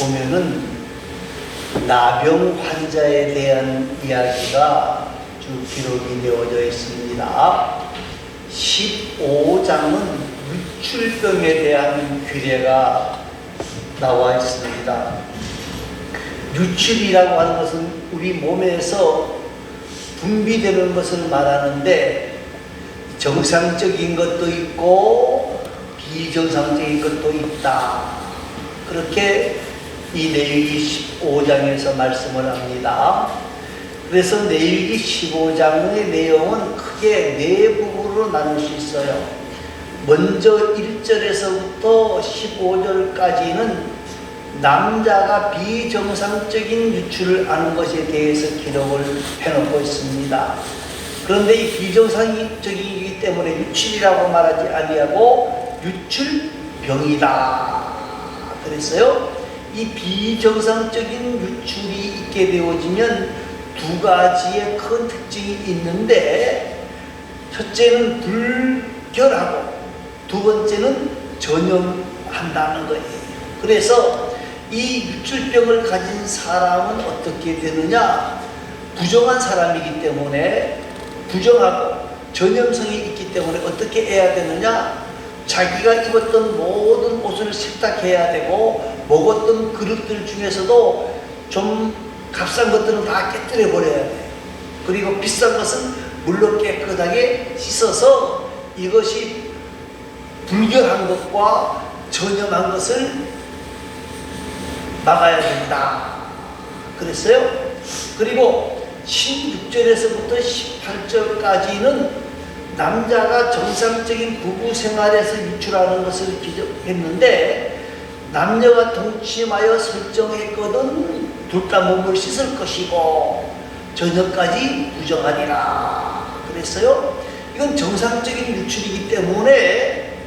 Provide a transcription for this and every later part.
보면은 나병 환자에 대한 이야기가 쭉 기록이 되어져 있습니다. 15장은 유출병에 대한 규례가 나와 있습니다. 유출이라고 하는 것은 우리 몸에서 분비되는 것을 말하는데 정상적인 것도 있고 비정상적인 것도 있다. 그렇게 이 내유기 15장에서 말씀을 합니다. 그래서 내유기 15장의 내용은 크게 네 부분으로 나눌 수 있어요. 먼저 1절에서부터 15절까지는 남자가 비정상적인 유출을 하는 것에 대해서 기록을 해놓고 있습니다. 그런데 이 비정상적이기 때문에 유출이라고 말하지 아니하고 유출병이다 그랬어요. 이 비정상적인 유출이 있게 되어지면 두 가지의 큰 특징이 있는데, 첫째는 불결하고 두 번째는 전염한다는 거예요. 그래서 이 유출병을 가진 사람은 어떻게 되느냐? 부정한 사람이기 때문에, 부정하고 전염성이 있기 때문에 어떻게 해야 되느냐? 자기가 입었던 모든 옷을 세탁해야 되고, 먹었던 그릇들 중에서도 좀 값싼 것들은 다 깨뜨려 버려야 돼. 그리고 비싼 것은 물로 깨끗하게 씻어서 이것이 불결한 것과 전염한 것을 막아야 된다 그랬어요. 그리고 16절에서부터 18절까지는 남자가 정상적인 부부 생활에서 유출하는 것을 기록했는데, 남녀가 동침하여 설정했거든 둘 다 몸을 씻을 것이고 저녁까지 부정하리라 그랬어요. 이건 정상적인 유출이기 때문에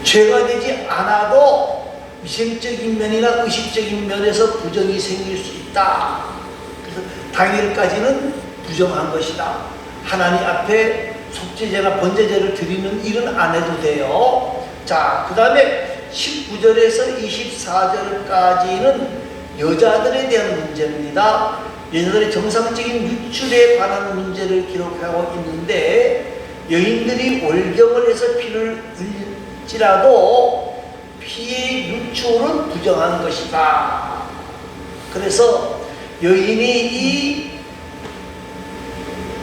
죄가 되지 않아도 위생적인 면이나 의식적인 면에서 부정이 생길 수 있다. 그래서 당일까지는 부정한 것이다. 하나님 앞에 속죄제나 번제제를 드리는 일은 안 해도 돼요. 자, 그 다음에 19절에서 24절까지는 여자들에 대한 문제입니다. 여자들의 정상적인 유출에 관한 문제를 기록하고 있는데, 여인들이 월경을 해서 피를 흘릴지라도 피의 유출은 부정한 것이다. 그래서 여인이 이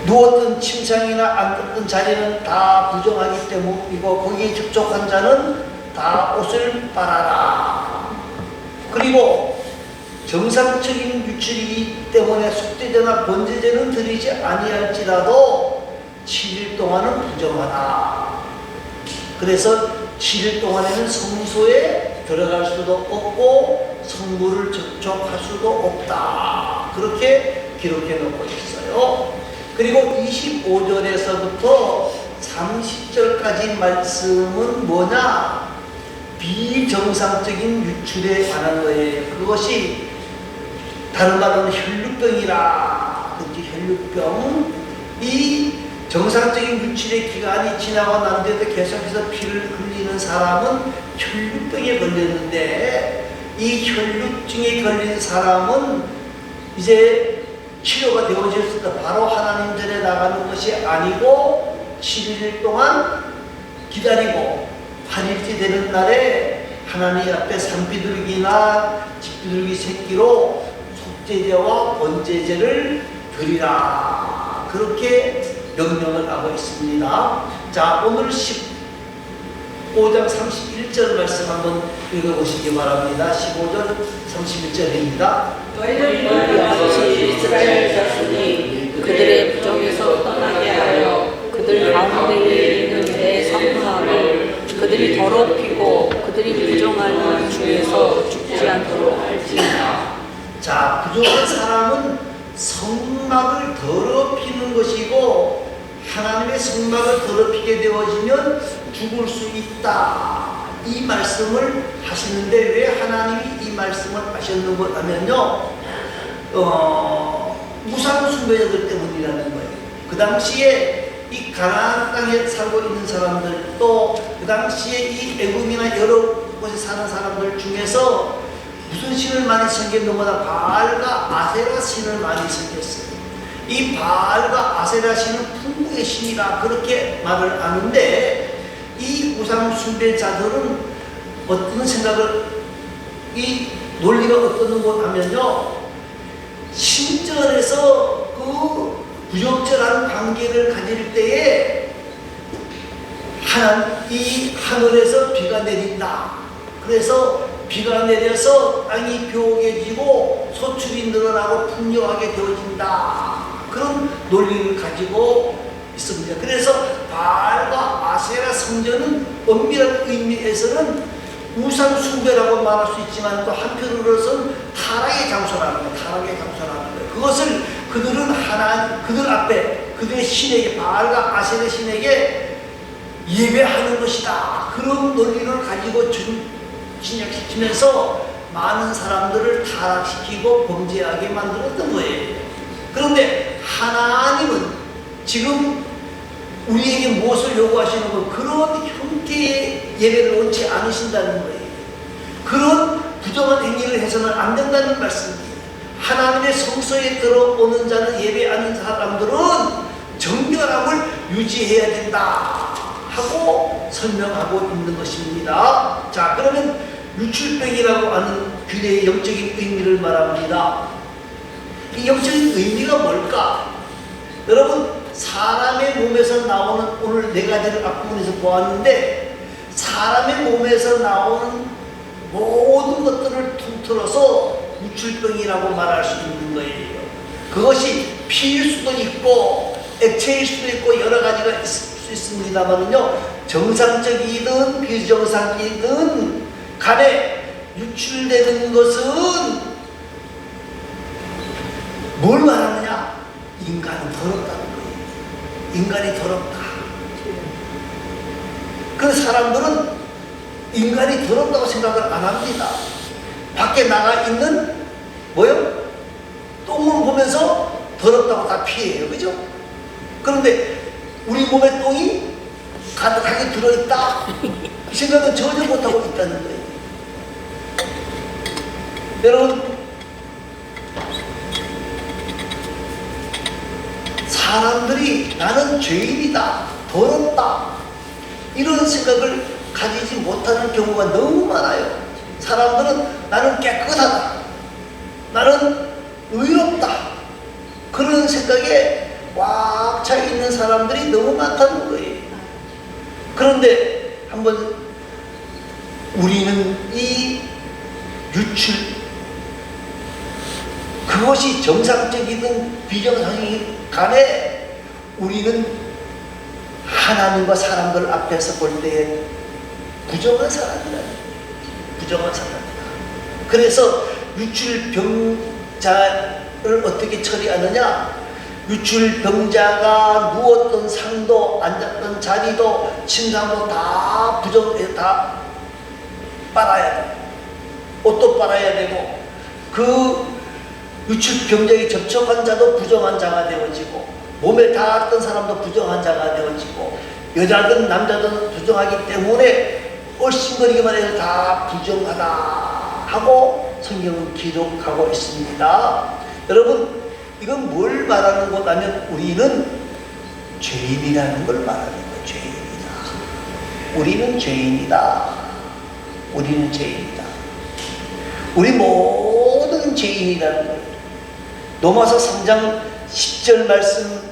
누웠던 침상이나 앉았던 자리는 다 부정하기 때문이고, 거기에 접촉한 자는 다 옷을 빨아라. 그리고 정상적인 유출이기 때문에 속죄제나 번제제는 드리지 아니할지라도 7일 동안은 부정하다. 그래서 7일 동안에는 성소에 들어갈 수도 없고 성물을 접촉할 수도 없다. 그렇게 기록해 놓고 있어요. 그리고 25절에서부터 30절까지 말씀은 뭐냐? 비정상적인 유출에 관한 거예요. 그것이 다른 말로는 혈루병이라. 혈루병. 이 정상적인 유출의 기간이 지나고 난 뒤에도 계속해서 피를 흘리는 사람은 혈루병에 걸렸는데, 이 혈루증에 걸린 사람은 이제 치료가 되어질 때 바로 하나님 전에 나가는 것이 아니고 7일 동안 기다리고 8일째 되는 날에 하나님 앞에 산비둘기나 집비둘기 새끼로 속죄제와 번제제를 드리라. 그렇게 명령을 하고 있습니다. 자, 오늘 15장 31절 말씀 한번 읽어보시기 바랍니다. 15절 31절입니다. 너희들이 이스라엘 자손이 그들의 부정에서 떠나게 하여 그들 가운데에 있는 내 성함을 그들이 더럽히고 그들이 부정하는 중에서 죽지 않도록 할지니라. 자, 부정한 사람은 성막을 더럽히는 것이고, 하나님의 성막을 더럽히게 되어지면 죽을 수 있다. 이 말씀을 하시는데, 왜 하나님이 이 말씀을 하셨는 것 하면요, 우상 숭배자들 때문이라는 거예요. 그 당시에 이 가나안 땅에 살고 있는 사람들, 또 그 당시에 이 애굽이나 여러 곳에 사는 사람들 중에서 무슨 신을 많이 섬겼는거나 바알과 아세라 신을 많이 섬겼어요. 이 바알과 아세라 신은 풍부의 신이라 그렇게 말을 하는데, 이 우상 숭배자들은 어떤 생각을, 이 논리가 어떻는고 하면요, 신전에서 그 부적절한 관계를 가질 때에 이 하늘에서 비가 내린다. 그래서 비가 내려서 땅이 비옥해지고 소출이 늘어나고 풍요하게 되어진다. 그런 논리를 가지고 있습니다. 그래서 바알과 아세라 성전은 엄밀한 의미에서는 우상 숭배라고 말할 수 있지만, 또 한편으로서는 타락의 장소라는 거예요. 타락의 장소라는 거예요. 그것을 그들은 그들 앞에, 그들의 신에게, 바알과 아세라 신에게 예배하는 것이다. 그런 논리를 가지고 진약시키면서 많은 사람들을 타락시키고 범죄하게 만들었던 거예요. 그런데 하나님은 지금 우리에게 무엇을 요구하시는 거, 그런 형태의 예배를 원치 않으신다는 거예요. 그런 부정한 행위를 해서는 안 된다는 말씀이에요. 하나님의 성소에 들어오는 자는, 예배하는 사람들은 정결함을 유지해야 된다 하고 설명하고 있는 것입니다. 자, 그러면 유출병이라고 하는 규례의 영적인 의미를 말합니다. 이 영적인 의미가 뭘까? 여러분, 사람의 몸에서 나오는, 오늘 네 가지를 앞부분에서 보았는데, 사람의 몸에서 나오는 모든 것들을 통틀어서 유출병이라고 말할 수 있는 거예요. 그것이 피일 수도 있고 액체일 수도 있고 여러 가지가 있을 수 있습니다만요, 정상적이든 비정상이든 간에 유출되는 것은 뭘 말하느냐? 인간이 더럽다는 거예요. 인간이 더럽다. 그 사람들은 인간이 더럽다고 생각을 안 합니다. 밖에 나가 있는 뭐요? 똥을 보면서 더럽다고 다 피해요. 그죠? 그런데 우리 몸에 똥이 가득하게 들어있다, 이 생각은 전혀 못하고 있다는 거예요. 여러분, 사람들이 나는 죄인이다, 더럽다, 이런 생각을 가지지 못하는 경우가 너무 많아요. 사람들은 나는 깨끗하다, 나는 의롭다, 그런 생각에 꽉 차 있는 사람들이 너무 많다는 거예요. 그런데 한번 우리는 이 유출, 그것이 정상적이든 비정상이든 간에 우리는 하나님과 사람들 앞에서 볼 때에 부정한 사람이다. 부정한 사람이다. 그래서 유출병자를 어떻게 처리하느냐? 유출병자가 누웠던 상도, 앉았던 자리도, 침상도 다 다 빨아야 돼. 옷도 빨아야 되고, 그 유출병자에 접촉한 자도 부정한 자가 되어지고, 몸에 닿았던 사람도 부정한 자가 되어지고, 여자든 남자든 부정하기 때문에 얼씬거리기만 해도 다 부정하다 하고 성경은 기록하고 있습니다. 여러분, 이건 뭘 말하는 거냐면 우리는 죄인이라는 걸 말하는 거예요. 죄인이다. 우리는 죄인이다. 우리는 죄인이다. 우리 모든 죄인이라는 거예요. 로마서 3장 10절 말씀,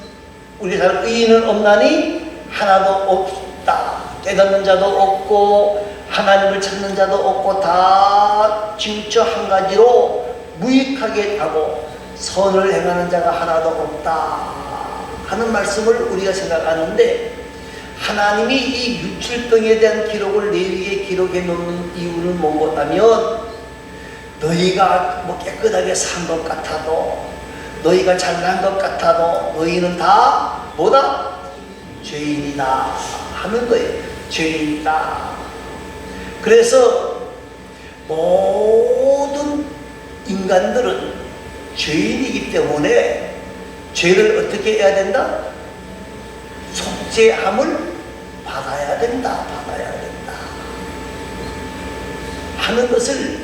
우리 다 의인은 없나니 하나도 없다. 깨닫는 자도 없고 하나님을 찾는 자도 없고 다 지우쳐 한 가지로 무익하게 하고 선을 행하는 자가 하나도 없다 하는 말씀을 우리가 생각하는데, 하나님이 이 유출병에 대한 기록을 레위기에 기록해 놓는 이유는 뭐냐면, 너희가 뭐 깨끗하게 산 것 같아도, 너희가 잘난 것 같아도 너희는 다 뭐다? 죄인이다 하는 거예요. 죄인이다. 그래서 모든 인간들은 죄인이기 때문에 죄를 어떻게 해야 된다? 속죄함을 받아야 된다. 받아야 된다. 하는 것을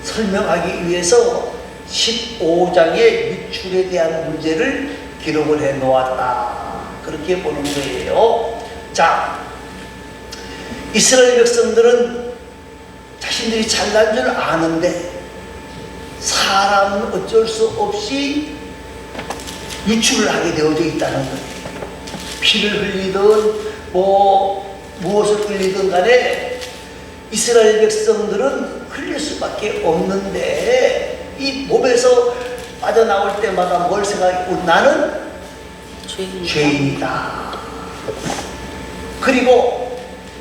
설명하기 위해서 15장의 유출에 대한 문제를 기록을 해 놓았다. 그렇게 보는 거예요. 자, 이스라엘 백성들은 자신들이 잘난 줄 아는데 사람은 어쩔 수 없이 유출을 하게 되어져 있다는 거예요. 피를 흘리든 무엇을 흘리든 간에 이스라엘 백성들은 흘릴 수밖에 없는데 이 몸에서 빠져나올 때마다 뭘 생각하고 나는 죄인이다. 그리고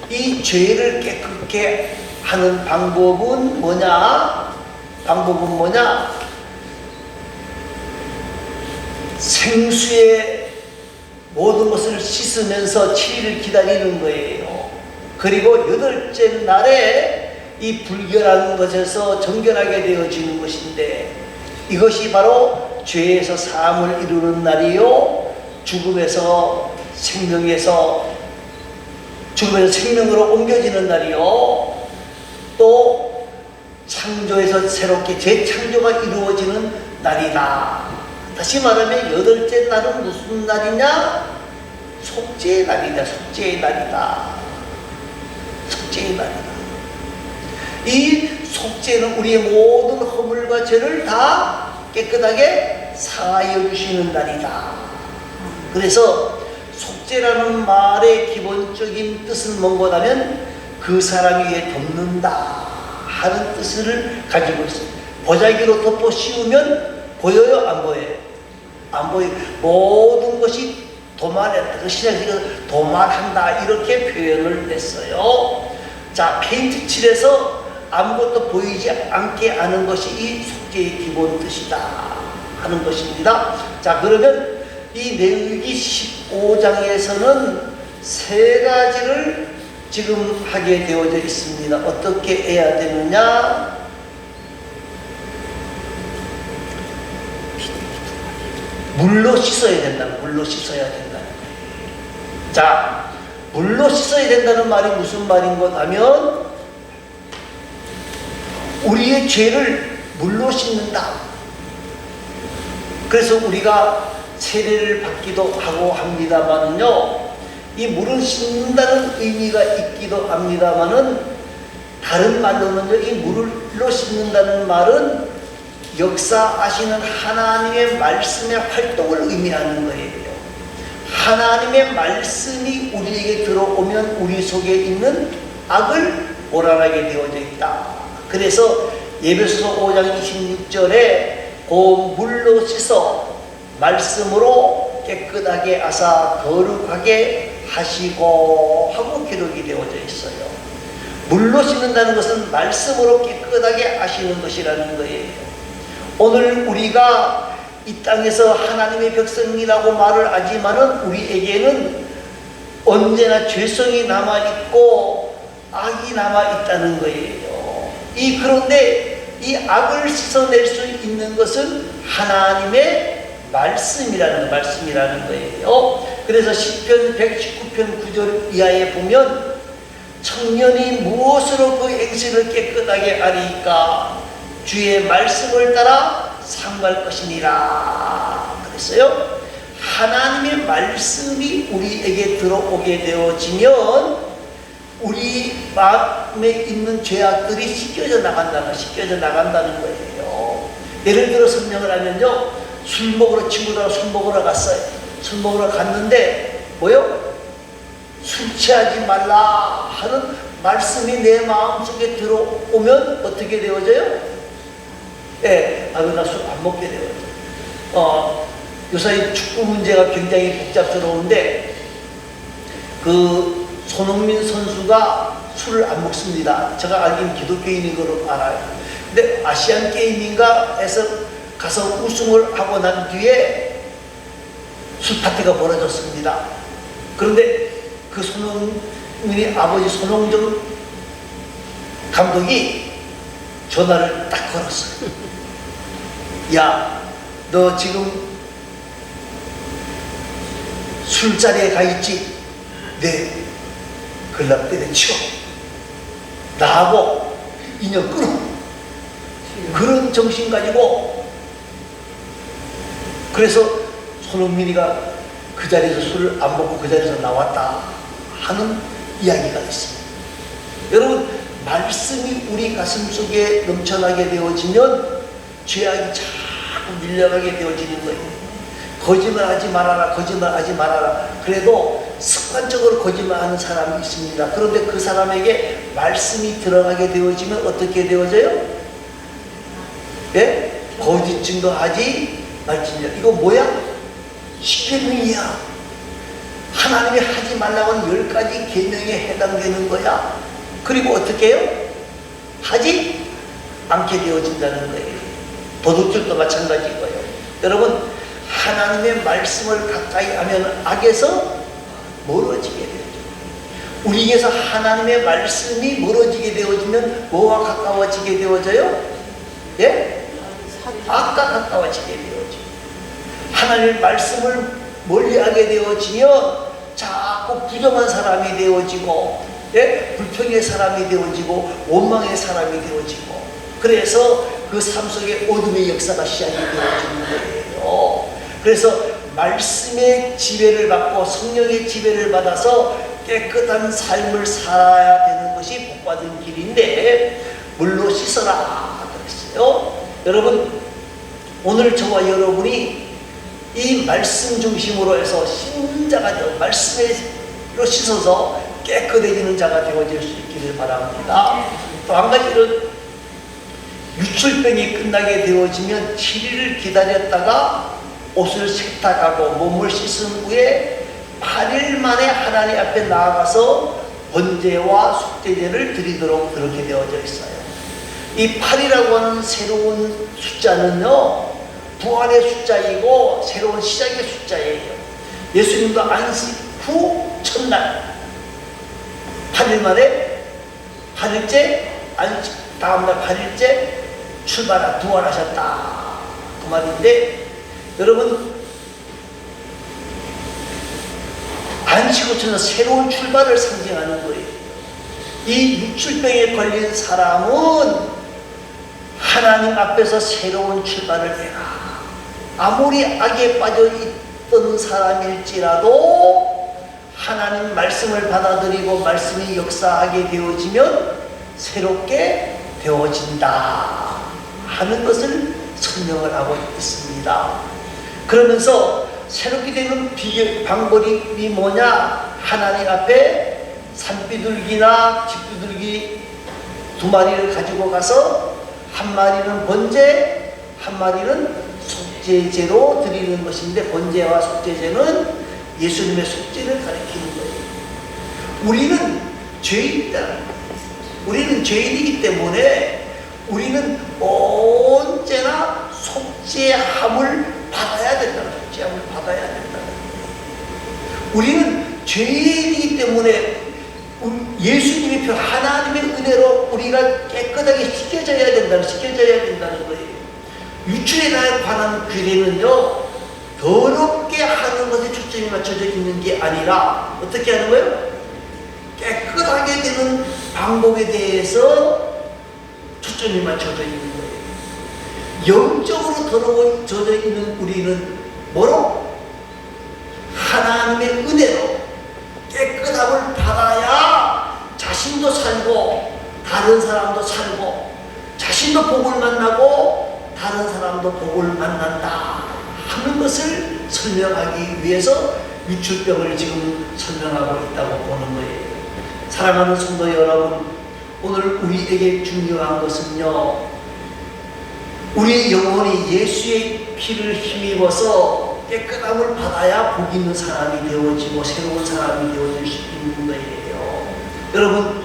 이 죄를 깨끗게 하는 방법은 뭐냐? 생수에 모든 것을 씻으면서 7일을 기다리는 거예요. 그리고 8째 날에 이 불결한 것에서 정결하게 되어지는 것인데 이것이 바로 죄에서 사함을 이루는 날이요, 죽음에서 생명으로 옮겨지는 날이요, 또 창조에서 새롭게 재창조가 이루어지는 날이다. 다시 말하면 8째 날은 무슨 날이냐? 속죄의 날이다. 속죄의 날이다. 이 속죄는 우리의 모든 허물과 죄를 다 깨끗하게 사하여 주시는 날이다. 그래서 속죄라는 말의 기본적인 뜻은 뭔가하면 그 사람 위에 덮는다 하는 뜻을 가지고 있습니다. 보자기로 덮어 씌우면 보여요? 안 보여요? 안 보여요. 모든 것이 도말했다. 그 신약에서 도말한다 이렇게 표현을 했어요. 자, 페인트 칠해서 아무것도 보이지 않게 하는 것이 이 속죄의 기본 뜻이다 하는 것입니다. 자, 그러면 이 레위기 15장에서는 3가지를 지금 하게 되어져 있습니다. 어떻게 해야 되느냐? 물로 씻어야 된다. 물로 씻어야 된다. 자, 물로 씻어야 된다는 말이 무슨 말인 것 하면 우리의 죄를 물로 씻는다. 그래서 우리가 세례를 받기도 하고 합니다만은요, 이 물을 씻는다는 의미가 있기도 합니다만은 다른 말로는요, 이 물로 씻는다는 말은 역사하시는 하나님의 말씀의 활동을 의미하는 거예요. 하나님의 말씀이 우리에게 들어오면 우리 속에 있는 악을 몰아내게 되어져 있다. 그래서 에베소서 5장 26절에 그 물로 씻어 말씀으로 깨끗하게 하사 거룩하게 하시고 하고 기록이 되어져 있어요. 물로 씻는다는 것은 말씀으로 깨끗하게 하시는 것이라는 거예요. 오늘 우리가 이 땅에서 하나님의 백성이라고 말을 하지만은 우리에게는 언제나 죄성이 남아있고 악이 남아있다는 거예요. 그런데 이 악을 씻어낼 수 있는 것은 하나님의 말씀이라는 거예요. 그래서 시편 119편 9절 이하에 보면 청년이 무엇으로 그 행실을 깨끗하게 하리까? 주의 말씀을 따라 상고할 것이니라 그랬어요. 하나님의 말씀이 우리에게 들어오게 되어지면 우리 마음에 있는 죄악들이 씻겨져 나간다는 거예요. 예를 들어 설명을 하면요, 술 먹으러 친구들하고 술 먹으러 갔어요. 술 먹으러 갔는데 뭐요? 술 취하지 말라 하는 말씀이 내 마음속에 들어오면 어떻게 되어져요? 나 술 안 먹게 되어요. 요새 축구 문제가 굉장히 복잡스러운데 그 손흥민 선수가 술을 안 먹습니다. 제가 알기는 기독교인인 걸로 알아요. 근데 아시안 게임인가에서 가서 우승을 하고 난 뒤에 술 파티가 벌어졌습니다. 그런데 그 손흥민의 아버지 손흥정 감독이 전화를 딱 걸었어요. 야, 너 지금 술자리에 가 있지? 네. 그럼 때려치워. 나하고 인연 끊어. 그런 정신 가지고, 그래서 손흥민이가 그 자리에서 술을 안 먹고 그 자리에서 나왔다 하는 이야기가 있습니다. 여러분, 말씀이 우리 가슴 속에 넘쳐나게 되어지면 죄악이 자꾸 밀려가게 되어지는 거예요. 거짓말하지 말아라, 거짓말하지 말아라. 그래도 습관적으로 거짓말하는 사람이 있습니다. 그런데 그 사람에게 말씀이 들어가게 되어지면 어떻게 되어져요? 예? 거짓증도 하지 말지니라. 이거 뭐야? 십계명이야. 하나님이 하지 말라고 하는 10가지 계명에 해당되는 거야. 그리고 어떻게 해요? 하지 않게 되어진다는 거예요. 도둑질도 마찬가지인 거예요. 여러분, 하나님의 말씀을 가까이 하면 악에서 멀어지게 되죠. 우리에게서 하나님의 말씀이 멀어지게 되어지면 뭐와 가까워지게 되어져요? 예? 악과 가까워지게 되어지고, 하나님의 말씀을 멀리하게 되어지면 자꾸 부정한 사람이 되어지고, 예? 불평의 사람이 되어지고, 원망의 사람이 되어지고, 그래서 그 삶 속에 어둠의 역사가 시작이 되어지는 거예요. 그래서 말씀의 지배를 받고 성령의 지배를 받아서 깨끗한 삶을 살아야 되는 것이 복받은 길인데, 물로 씻어라 그랬어요. 여러분, 오늘 저와 여러분이 이 말씀 중심으로 해서 신자가 되어 말씀으로 씻어서 깨끗해지는 자가 되어질 수 있기를 바랍니다. 또 한 가지는 유출병이 끝나게 되어지면 7일을 기다렸다가 옷을 세탁하고 몸을 씻은 후에 8일 만에 하나님 앞에 나아가서 번제와 속죄제를 드리도록 그렇게 되어져 있어요. 이 8이라고 하는 새로운 숫자는요, 부활의 숫자이고 새로운 시작의 숫자예요. 예수님도 안식 후 첫날 8일 만에 8일째 안식, 다음날 8일째 부활하셨다 그 말인데, 여러분, 안식 후 첫날 새로운 출발을 상징하는 거예요. 이 육출병에 걸린 사람은 하나님 앞에서 새로운 출발을 해라. 아무리 악에 빠져 있던 사람일지라도 하나님 말씀을 받아들이고 말씀이 역사하게 되어지면 새롭게 되어진다 하는 것을 설명을 하고 있습니다. 그러면서 새롭게 되는 방법이 뭐냐? 하나님 앞에 산비둘기나 집비둘기 2마리를 가지고 가서 한 마리는 번제, 한 마리는 속죄제로 드리는 것인데, 번제와 속죄제는 예수님의 속죄를 가리키는 거예요. 우리는 죄인이다. 우리는 죄인이기 때문에 우리는 언제나 속죄함을 받아야 된다. 속죄함을 받아야 된다. 우리는 죄인이기 때문에 예수님의 표, 하나님의 은혜로 우리가 깨끗하게 씻겨져야 된다는 거예요. 유출에 관한 규례는요, 더럽게 하는 것에 초점이 맞춰져 있는 게 아니라 어떻게 하는 거예요? 깨끗하게 되는 방법에 대해서 초점이 맞춰져 있는 거예요. 영적으로 더러워져 있는 우리는 뭐로? 하나님의 은혜로 깨끗함을 받아야 자신도 살고 다른 사람도 살고, 자신도 복을 만나고 다른 사람도 복을 만난다 하는 것을 설명하기 위해서 유출병을 지금 설명하고 있다고 보는 거예요. 사랑하는 성도 여러분, 오늘 우리에게 중요한 것은요, 우리 영혼이 예수의 피를 힘입어서 깨끗함을 받아야 복 있는 사람이 되어지고 새로운 사람이 되어질 수 있는 거예요. 여러분,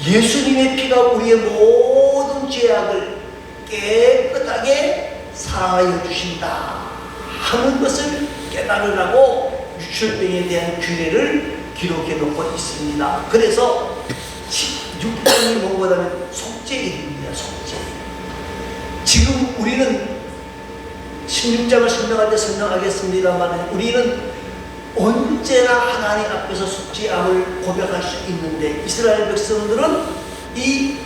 예수님의 피가 우리의 모든 죄악을 깨끗하게 사하여 주신다 하는 것을 깨달으라고 유출병에 대한 규례를 기록해 놓고 있습니다. 그래서 16장이 뭐보다는 속죄일입니다. 속죄. 지금 우리는 16장을 설명할 때 설명하겠습니다만, 우리는 언제나 하나님 앞에서 속죄함을 고백할 수 있는데, 이스라엘 백성들은 이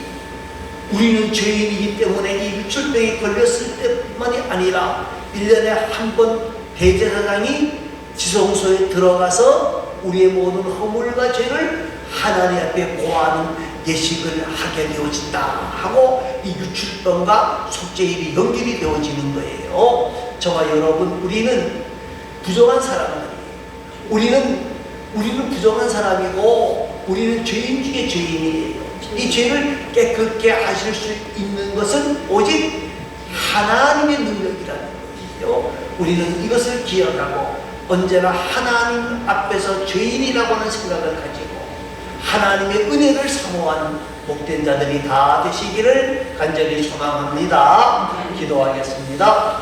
우리는 죄인이기 때문에 이 유출병에 걸렸을 때뿐만이 아니라 1년에 한 번 대제사장이 지성소에 들어가서 우리의 모든 허물과 죄를 하나님 앞에 고하는 예식을 하게 되어진다 하고 이 유출병과 속죄일이 연결이 되어지는 거예요. 저와 여러분, 우리는 부정한 사람은 우리는 부정한 사람이고 우리는 죄인 중에 죄인이에요. 이 죄를 깨끗게 하실 수 있는 것은 오직 하나님의 능력이라는 것이죠. 우리는 이것을 기억하고 언제나 하나님 앞에서 죄인이라고 하는 생각을 가지고 하나님의 은혜를 사모하는 복된 자들이 다 되시기를 간절히 소망합니다. 기도하겠습니다.